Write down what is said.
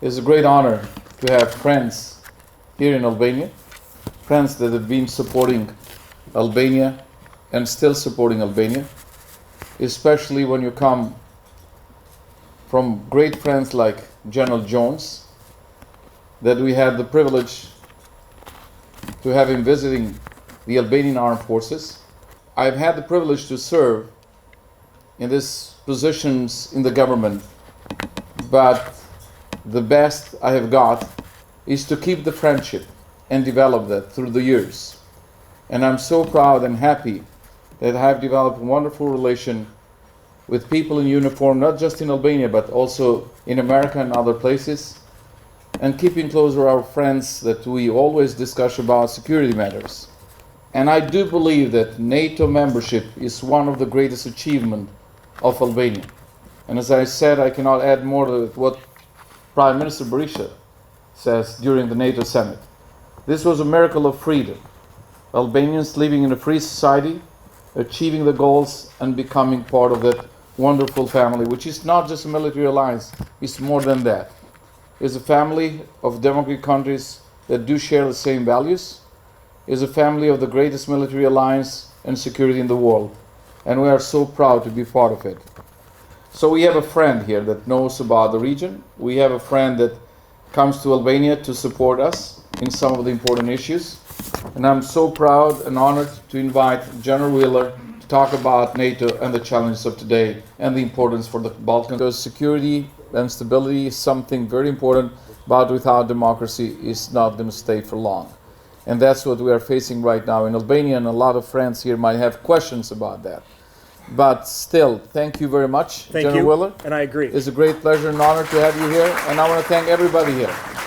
It's a great honor to have friends here in Albania, friends that have been supporting Albania and still supporting Albania, especially when you come from great friends like General Jones, that we had the privilege to have him visiting the Albanian Armed Forces. I've had the privilege to serve in these positions in the government, but the best I have got is to keep the friendship and develop that through the years. And I'm so proud and happy that I have developed a wonderful relation with people in uniform, not just in Albania, but also in America and other places, and keeping closer our friends that we always discuss about security matters. And I do believe that NATO membership is one of the greatest achievements of Albania. And as I said, I cannot add more to what Prime Minister Berisha says during the NATO summit. This was a miracle of freedom. Albanians living in a free society, achieving the goals and becoming part of that wonderful family, which is not just a military alliance, it's more than that. It's a family of democratic countries that do share the same values. It's a family of the greatest military alliance and security in the world. And we are so proud to be part of it. So we have a friend here that knows about the region. We have a friend that comes to Albania to support us in some of the important issues. And I'm so proud and honored to invite General Wheeler to talk about NATO and the challenges of today and the importance for the Balkans. Because security and stability is something very important, but without democracy it's not going to stay for long. And that's what we are facing right now in Albania, and a lot of friends here might have questions about that. But still, thank you very much, General Wheeler. And I agree. It's a great pleasure and honor to have you here, and I want to thank everybody here.